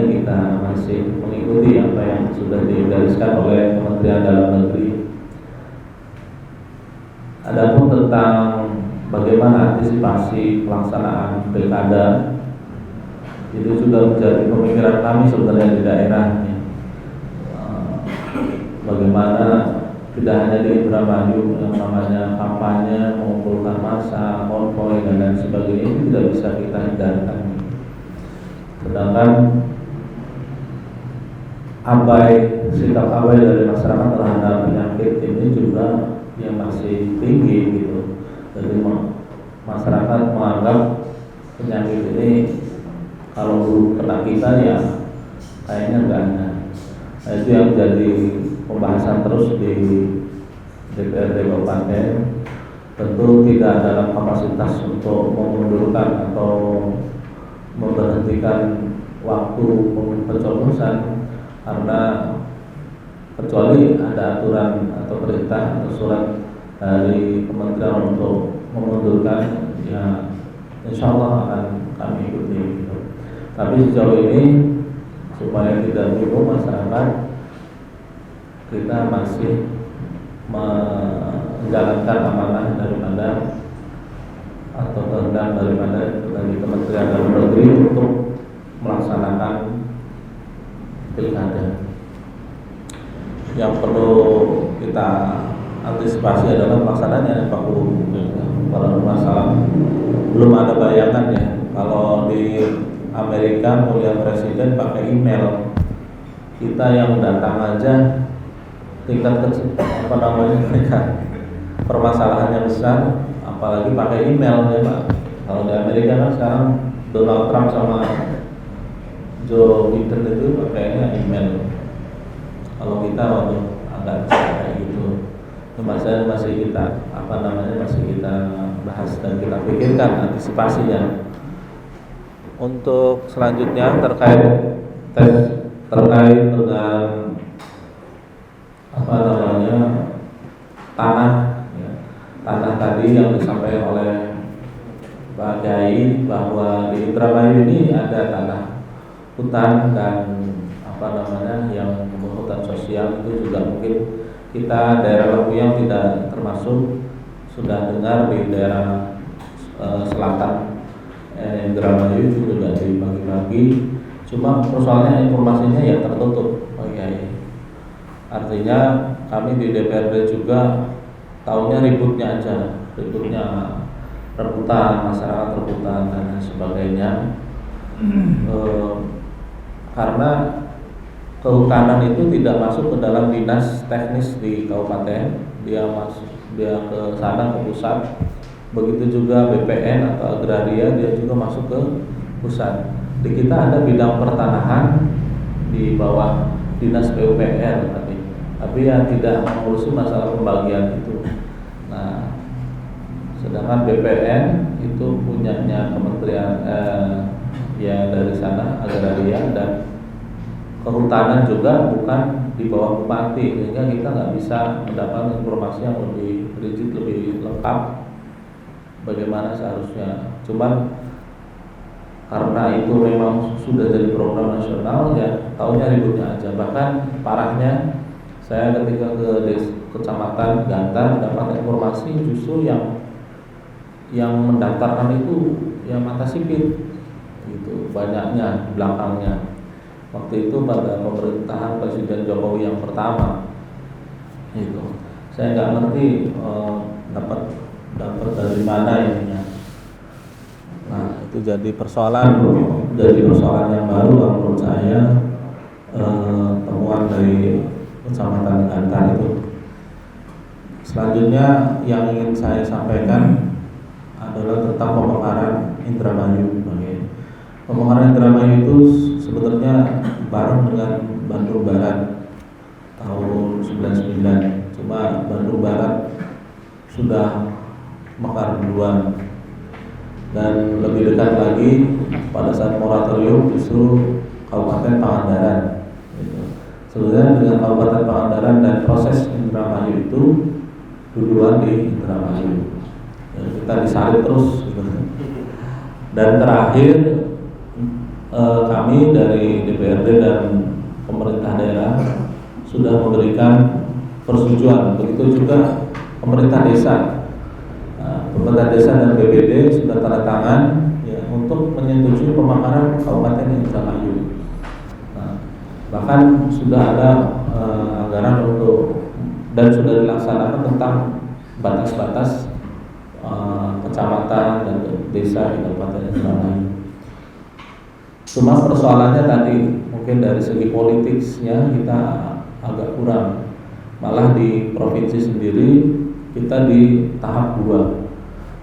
kita masih mengikuti apa yang sudah digariskan oleh Kementerian Dalam Negeri. Adapun tentang bagaimana antisipasi pelaksanaan pilkada, itu sudah menjadi pemikiran kami sebenarnya di daerah. Bagaimana tidak hanya di Indramayu yang namanya kampanye, mengumpulkan massa, konvoy dan lain sebagainya, itu tidak bisa kita hindarkan. Sedangkan sikap abai dari masyarakat terhadap penyakit ini juga yang masih tinggi gitu. Jadi masyarakat menganggap penyakit ini kalau kena kita ya kayaknya enggak ada. Nah, itu yang jadi pembahasan terus di DPRD Kabupaten. Tentu tidak dalam kapasitas untuk memundurkan atau memberhentikan waktu pencoblosan, karena kecuali ada aturan atau perintah atau surat dari kementerian untuk memundurkan, ya insya Allah akan kami ikuti. Tapi sejauh ini supaya tidak bingung masyarakat, kita masih menjalankan amanah daripada atau kehendak dari Kementerian Dalam Negeri untuk melaksanakan pilkada. Yang perlu kita antisipasi adalah pelaksanaannya, Pak Guru. Kalau masalah belum ada bayangan ya. Kalau di Amerika mulia presiden pakai email, kita yang datang aja tingkat mereka permasalahannya besar, apalagi pakai email ya Pak. Kalau di Amerika kan sekarang Donald Trump sama Joe Biden itu pakainya email. Kalau kita waktu agak kayak gitu, itu masih kita masih kita bahas dan kita pikirkan antisipasinya. Untuk selanjutnya terkait dengan tanah tadi yang disampaikan oleh Pak Kiai, bahwa di Indramayu ini ada tanah hutan dan yang hutan sosial. Itu juga mungkin kita daerah Lempuyang tidak termasuk, sudah dengar di daerah selatan Indramayu itu juga dibagi-bagi. Cuma persoalannya informasinya ya tertutup, Pak Kiai. Artinya kami di DPRD juga tahunya ributnya aja, rebutan, masyarakat rebutan dan sebagainya. Karena kehutanan itu tidak masuk ke dalam dinas teknis di kabupaten, dia ke sana, ke pusat, begitu juga BPN atau agraria dia juga masuk ke pusat. Di kita ada bidang pertanahan di bawah dinas PUPR tapi yang tidak mengurusi masalah pembagian itu. Nah, sedangkan BPN itu punyanya kementerian ya dari sana agraria, dan kehutanan juga bukan di bawah bupati, sehingga kita nggak bisa mendapatkan informasi yang lebih rigid, lebih lengkap bagaimana seharusnya. Cuman karena itu memang sudah jadi program nasional, ya tahunya ributnya aja. Bahkan parahnya, saya ketika ke kecamatan Gantar dapat informasi justru yang mendaftarkan itu yang mata sipil, gitu banyaknya belakangnya. Waktu itu pada pemerintahan Presiden Jokowi yang pertama, itu saya nggak ngerti dapat dari mana ininya. Nah, itu jadi persoalan yang baru kalau menurut saya, temuan dari Kecamatan Gantar itu. Selanjutnya yang ingin saya sampaikan adalah tentang pemekaran Indramayu. Pemekaran Indramayu itu sebenarnya bareng dengan Bandung Barat tahun 99. Cuma Bandung Barat sudah mekar duluan, dan lebih dekat lagi pada saat moratorium justru Kabupaten Pangandaran. Sebenarnya dengan Kabupaten Pangandaran dan proses Indramayu itu duluan di Indramayu. Kita disalib terus gitu. Dan terakhir kami dari DPRD dan pemerintah daerah sudah memberikan persetujuan. Begitu juga pemerintah desa. Pemerintah desa dan BPD sudah tanda tangan ya, untuk menyetujui pemekaran Kabupaten Indramayu. Bahkan sudah ada anggaran untuk, dan sudah dilaksanakan tentang batas-batas kecamatan dan desa di Kabupaten Indramayu. Cuma persoalannya tadi mungkin dari segi politiknya kita agak kurang. Malah di provinsi sendiri kita di tahap 2.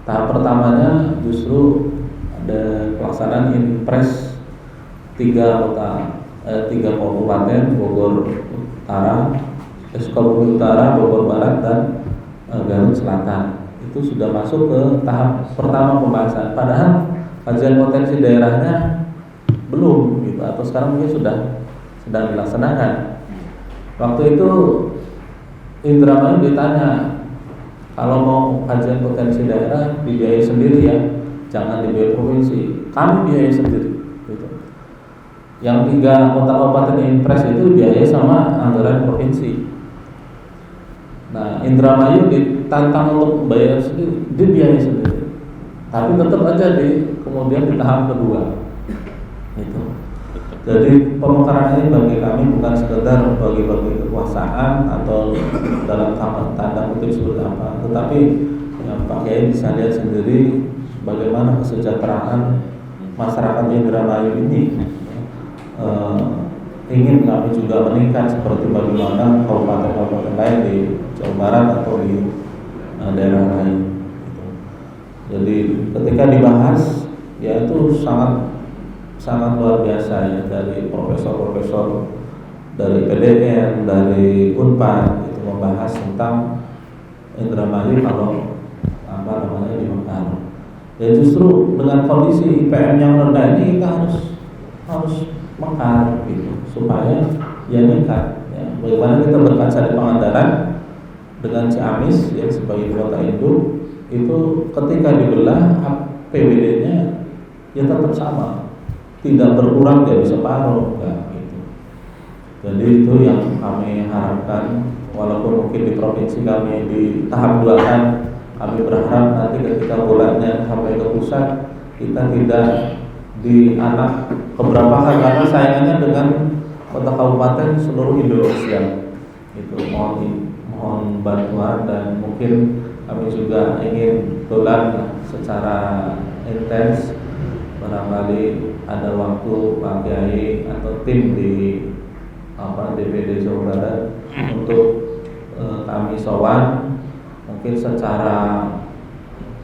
Tahap pertamanya justru ada pelaksanaan impres 3 kabupaten, Bogor Utara, Sukabumi Utara, Bogor Barat, dan Garut Selatan. Itu sudah masuk ke tahap pertama pembahasan. Padahal kajian potensi daerahnya belum gitu, atau sekarang mungkin sedang dilaksanakan. Waktu itu Indramayu ditanya, kalau mau kajian potensi daerah dibiayai sendiri ya, jangan dibiayai provinsi. Kami biayai sendiri gitu. Yang 3 kota kabupaten impres itu biayai sama anggaran provinsi. Nah, Indramayu ditantang untuk bayar sendiri, dia biayai sendiri. Tapi tetap aja kemudian di tahap kedua. Itu. Jadi pemekaran ini bagi kami bukan sekedar bagi-bagi kekuasaan atau dalam tanda kutip seperti apa, tetapi yang Pak Kiai bisa lihat sendiri bagaimana kesejahteraan masyarakat Indramayu ini ingin kami juga meningkat seperti bagaimana kabupaten-kabupaten lain di Jawa Barat atau di daerah lain. Jadi ketika dibahas, ya itu sangat luar biasa ya, dari profesor-profesor dari PDN, dari Unpad itu membahas tentang Indramayu kalau dimekar. Ya justru dengan kondisi IPM yang rendah ini kita harus mekar gitu supaya ya meningkat. Ya. Bagaimana kita berkaca di Pangandaran dengan Ciamis ya sebagai kota induk, itu ketika dibelah APBD-nya ya tetap sama. Tidak berkurang dari separuh gitu. Jadi itu yang kami harapkan, walaupun mungkin di provinsi kami di tahap 2 kan, kami berharap nanti ketika bolanya sampai ke pusat kita tidak di anak keberapa kan, karena saingannya dengan kota kabupaten seluruh Indonesia. Itu mohon bantuan, dan mungkin kami juga ingin dolan secara intens. Barangkali ada waktu Pak Kiai atau tim di DPD Jawa Barat untuk kami sowan, mungkin secara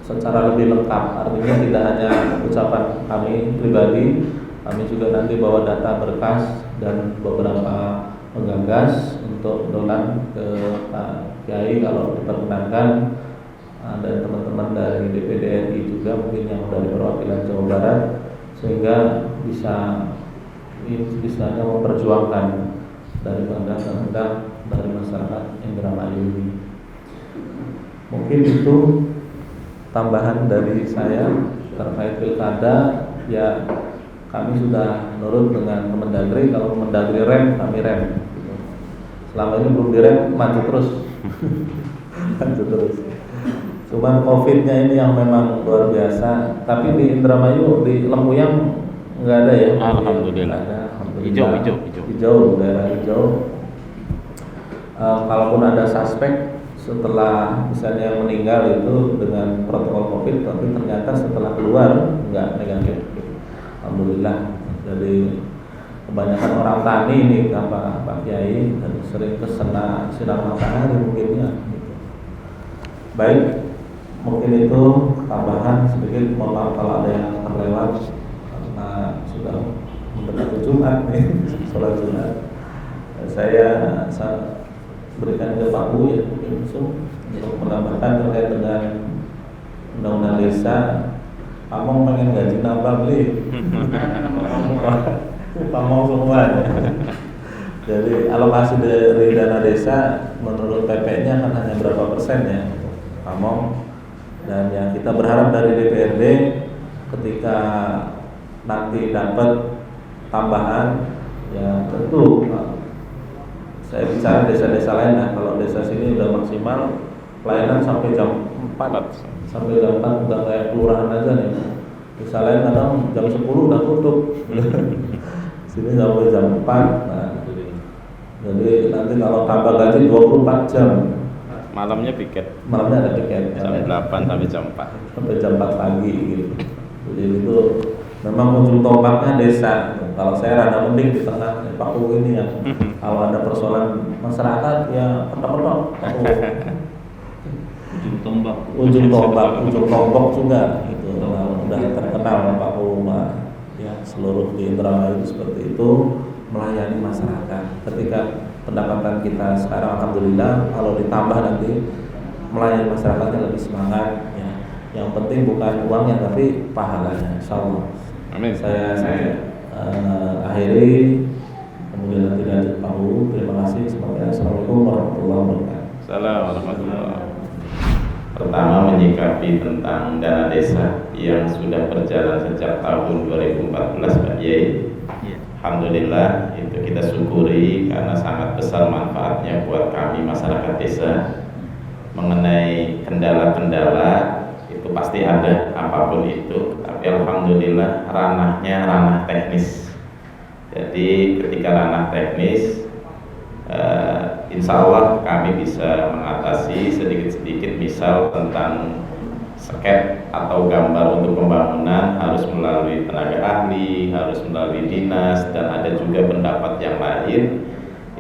secara lebih lengkap. Artinya tidak hanya ucapan kami pribadi, kami juga nanti bawa data berkas dan beberapa penggagas untuk dolan ke Pak Kiai kalau diperkenankan, dan teman-teman dari DPD RI juga mungkin yang dari perwakilan Jawa Barat, sehingga bisa memperjuangkan dari undang-undang dari masyarakat Indramayu ini. Mungkin itu tambahan dari saya terkait pilkada. Ya, kami sudah nurut dengan Kemendagri. Kalau Kemendagri rem, kami rem. Selama ini belum direm, maju terus. Maju terus. Cuma COVID-nya ini yang memang luar biasa. Tapi di Indramayu, di Lempuyang nggak ada ya. Alhamdulillah. Hijau, daerah hijau. Kalaupun ada suspek setelah misalnya yang meninggal itu dengan protokol COVID, tapi ternyata setelah keluar nggak negatif. Alhamdulillah. Jadi kebanyakan orang tani ini Pak Kiai dan sering kesena sinar matahari mungkinnya. Gitu. Baik, mungkin itu tambahan sedikit. Mohon maaf kalau ada yang terlewat karena sudah mendekati Jumat nih, sholat Jumat. Saya berikan ke Pak Bu ya, mungkin untuk menambahkan terkait dengan undang-undang desa. Pamong pengen gaji nambah beli. Pamong semua. Jadi alokasi dari dana desa menurut PP-nya kan hanya berapa persen ya untuk Pamong. Dan yang kita berharap dari DPRD ketika nanti dapat tambahan, ya tentu saya bicara desa-desa lain. Nah, kalau desa sini udah maksimal pelayanan sampai jam 4. Sampai jam 4 udah kayak kelurahan aja nih. Desa lain kadang jam 10 udah tutup. Sini sampai jam 4. Nah, jadi nanti kalau tambah gaji 24 jam. Malamnya piket. Malamnya ada piket. Jam 8 sampai jam 4. Sampai jam 4 pagi gitu. Jadi itu memang ujung tombaknya desa. Kalau saya rada mending di tengah Pak U ini yang kalau ada persoalan masyarakat ya petok-petok. Ujung tombak juga itu udah terkenal Pak U ya, seluruh di Indramayu seperti itu melayani masyarakat. Ketika pendapatan kita sekarang alhamdulillah, kalau ditambah nanti melayani masyarakatnya lebih semangat ya. Yang penting bukan uangnya tapi pahalanya, insyaallah. Amin. Saya akhiri, kemudian nanti lanjut Pak U. Terima kasih semuanya. Assalamualaikum warahmatullahi wabarakatuh. Assalamualaikum warahmatullahi wabarakatuh. Pertama, menyikapi tentang dana desa yang sudah berjalan sejak tahun 2014 Pak Yai. Alhamdulillah, itu kita syukuri karena sangat besar manfaatnya buat kami masyarakat desa. Mengenai kendala-kendala itu pasti ada, apapun itu, tapi alhamdulillah ranahnya ranah teknis. Jadi ketika ranah teknis, insya Allah kami bisa mengatasi sedikit-sedikit. Misal tentang sket atau gambar untuk pembangunan harus melalui tenaga ahli, harus melalui dinas, dan ada juga pendapat yang lain.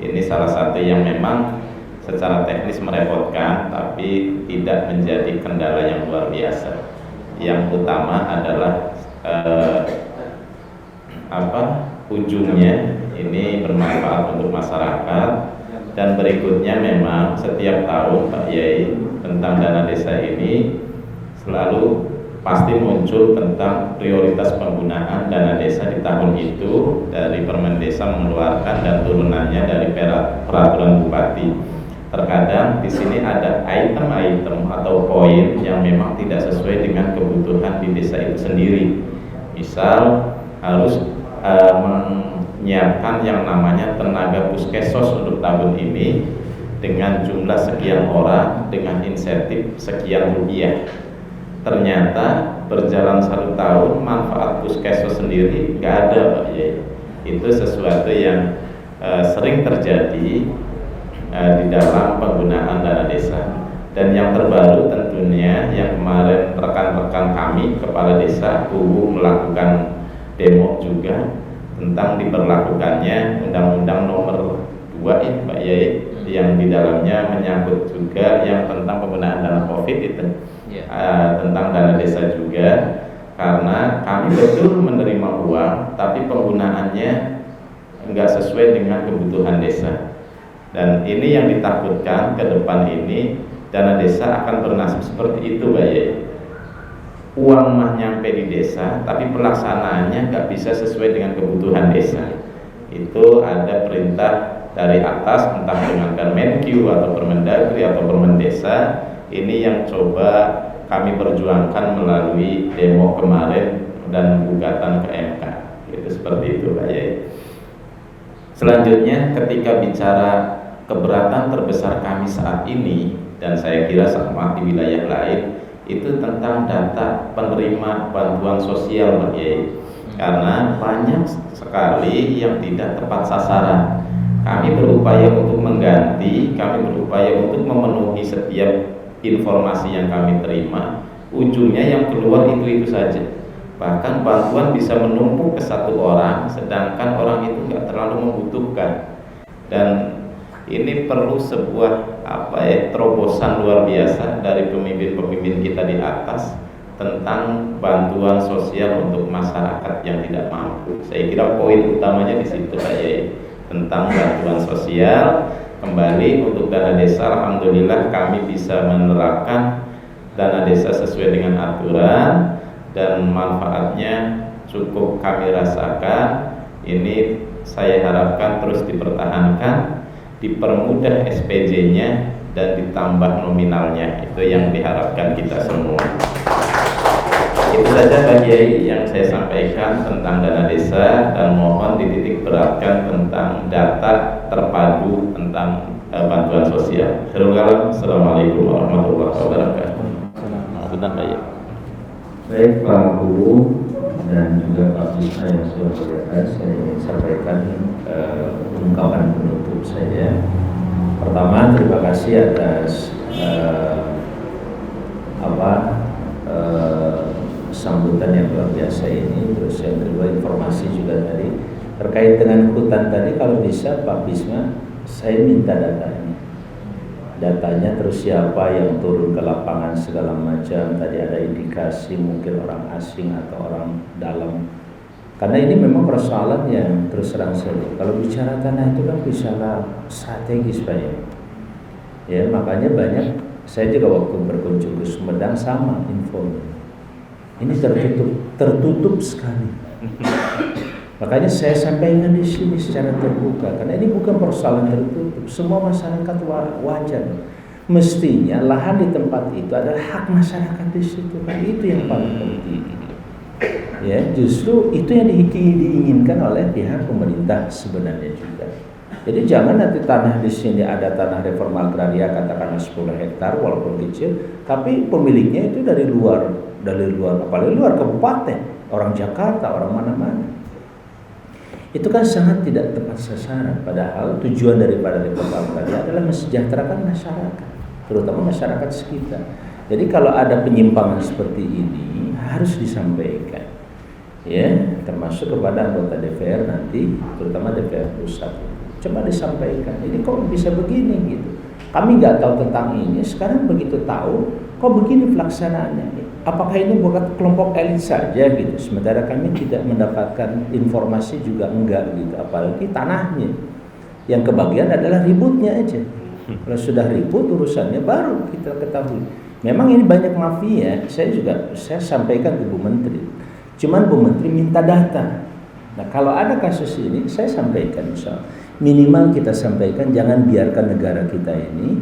Ini salah satu yang memang secara teknis merepotkan, tapi tidak menjadi kendala yang luar biasa. Yang utama adalah ujungnya ini bermanfaat untuk masyarakat. Dan berikutnya memang setiap tahun Pak Yai tentang dana desa ini selalu pasti muncul tentang prioritas penggunaan dana desa di tahun itu. Dari Permen Desa mengeluarkan dan turunannya dari peraturan bupati. Terkadang di sini ada item-item atau poin yang memang tidak sesuai dengan kebutuhan di desa itu sendiri. Misal harus menyiapkan yang namanya tenaga puskesos untuk tahun ini dengan jumlah sekian orang dengan insentif sekian rupiah. Ternyata berjalan 1 tahun manfaat puskesos sendiri nggak ada Pak Yai. Itu sesuatu yang sering terjadi di dalam penggunaan dana desa. Dan yang terbaru tentunya yang kemarin rekan-rekan kami kepala desa melakukan demo juga tentang diberlakukannya Undang-Undang Nomor 2 Pak Yai, yang di dalamnya menyangkut juga yang tentang penggunaan dana COVID itu Ya. tentang dana desa juga, karena kami betul menerima uang tapi penggunaannya enggak sesuai dengan kebutuhan desa. Dan ini yang ditakutkan ke depan ini, dana desa akan bernasib seperti itu, Pak Yai. Uang mah nyampe di desa tapi pelaksanaannya nggak bisa sesuai dengan kebutuhan desa. Itu ada perintah dari atas, entah dengan Kemenq atau Permendagri atau Permendesa. Ini yang coba kami perjuangkan melalui demo kemarin dan gugatan ke MK. Itu seperti itu, Pak Yai. Selanjutnya, ketika bicara keberatan terbesar kami saat ini, dan saya kira sama di wilayah lain, itu tentang data penerima bantuan sosial, Pak Yai. Karena banyak sekali yang tidak tepat sasaran. Kami berupaya untuk mengganti, kami berupaya untuk memenuhi setiap informasi yang kami terima. Ujungnya yang keluar itu saja. Bahkan bantuan bisa menumpuk ke satu orang, sedangkan orang itu nggak terlalu membutuhkan. Dan ini perlu sebuah terobosan luar biasa dari pemimpin-pemimpin kita di atas tentang bantuan sosial untuk masyarakat yang tidak mampu. Saya kira poin utamanya di situ, Pak Yai, tentang bantuan sosial. Kembali untuk dana desa, alhamdulillah kami bisa menerapkan dana desa sesuai dengan aturan dan manfaatnya cukup kami rasakan. Ini saya harapkan terus dipertahankan, dipermudah SPJ-nya dan ditambah nominalnya. Itu yang diharapkan kita semua. Itu saja Pak Kiai yang saya sampaikan tentang dana desa, dan mohon dititik beratkan tentang data terpadu tentang bantuan sosial. Assalamualaikum warahmatullahi wabarakatuh. Benar Pak Kiai. Baik Pak Guru dan juga Pak Bisma yang sudah berkata, saya ingin sampaikan ungkapan penutup saya. Pertama, terima kasih atas sambutan yang luar biasa ini. Terus yang kedua, informasi juga tadi terkait dengan hutan tadi, kalau bisa Pak Bisma, saya minta datanya, terus siapa yang turun ke lapangan segala macam. Tadi ada indikasi mungkin orang asing atau orang dalam, karena ini memang persoalan yang terus terang saja. Kalau bicara tanah itu kan bicara strategis Pak ya, makanya banyak. Saya juga waktu berkunjung ke Sumedang sama infonya. Ini tertutup sekali. Makanya saya sampaikan di sini secara terbuka, karena ini bukan persoalan tertutup. Semua masyarakat wajar. Mestinya lahan di tempat itu adalah hak masyarakat di situ. Kan itu yang paling penting. Ya, justru itu yang diinginkan oleh pihak pemerintah sebenarnya juga. Jadi jangan nanti tanah di sini ada tanah reforma agraria katakanlah 10 hektar walaupun kecil, tapi pemiliknya itu dari luar apalagi luar kabupaten, orang Jakarta, orang mana-mana. Itu kan sangat tidak tepat sasaran. Padahal tujuan daripada reforma agraria adalah mensejahterakan masyarakat, terutama masyarakat sekitar. Jadi kalau ada penyimpangan seperti ini harus disampaikan, ya, termasuk kepada anggota DPR nanti, terutama DPR pusat. Coba disampaikan, ini kok bisa begini gitu. Kami nggak tahu tentang ini, sekarang begitu tahu, kok begini pelaksanaannya. Apakah ini bukan kelompok elit saja gitu? Sementara kami tidak mendapatkan informasi juga enggak gitu. Apalagi tanahnya, yang kebagian adalah ributnya aja. Kalau sudah ribut urusannya baru kita ketahui. Memang ini banyak mafia. Saya sampaikan ke Bu Menteri. Cuman Bu Menteri minta data. Nah kalau ada kasus ini, saya sampaikan misalnya. Minimal kita sampaikan, jangan biarkan negara kita ini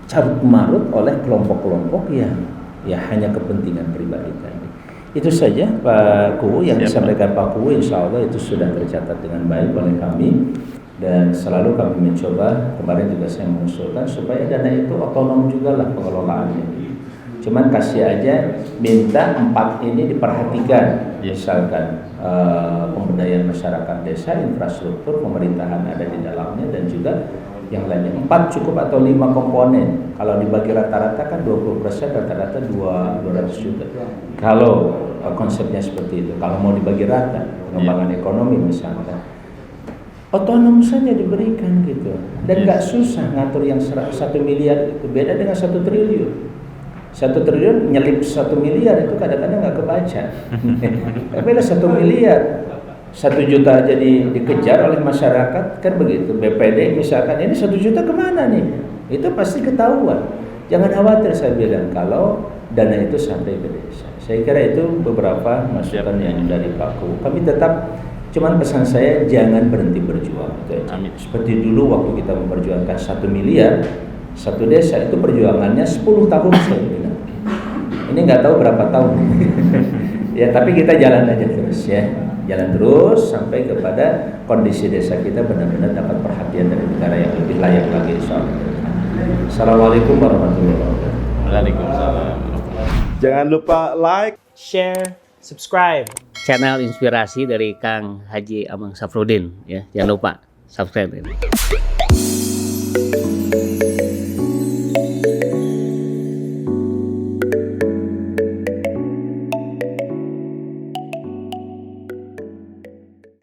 carut marut oleh kelompok-kelompok yang ya hanya kepentingan pribadi tadi. Itu saja Pak Kuwu yang disampaikan Pak Kuwu, insya Allah itu sudah tercatat dengan baik oleh kami, dan selalu kami mencoba. Kemarin juga saya mengusulkan supaya dana itu otonom juga lah pengelolaannya. Cuman kasih aja, minta 4 ini diperhatikan, misalkan pemberdayaan masyarakat desa, infrastruktur, pemerintahan ada di dalamnya, dan juga yang lainnya. 4 cukup atau 5 komponen. Kalau dibagi rata-rata kan 20%, rata-rata 200 juta. Kalau konsepnya seperti itu. Kalau mau dibagi rata, pengembangan ekonomi misalkan. otonom saja diberikan gitu, dan nggak susah ngatur yang 1 miliar itu, beda dengan 1 triliun. 1 triliun nyelip 1 miliar itu kadang-kadang nggak kebaca. Beda 1 miliar, 1 juta jadi dikejar oleh masyarakat kan begitu. BPD misalkan ini 1 juta kemana nih? Itu pasti ketahuan. Jangan khawatir, saya bilang, kalau dana itu sampai ke desa. Saya kira itu beberapa masukan yang dari Pak Ku. Kami tetap, cuman pesan saya jangan berhenti berjuang. Amin. Seperti dulu waktu kita memperjuangkan 1 miliar, 1 desa itu perjuangannya 10 tahun saya bilang. Ini nggak tahu berapa tahun. Ya, tapi kita jalan aja terus ya. Jalan terus sampai kepada kondisi desa kita benar-benar dapat perhatian dari negara yang lebih layak lagi, insyaallah. Assalamualaikum warahmatullahi wabarakatuh. Waalaikumsalam. Jangan lupa like, share, subscribe. Channel inspirasi dari Kang Haji Amang Safrudin ya. Jangan lupa subscribe ini.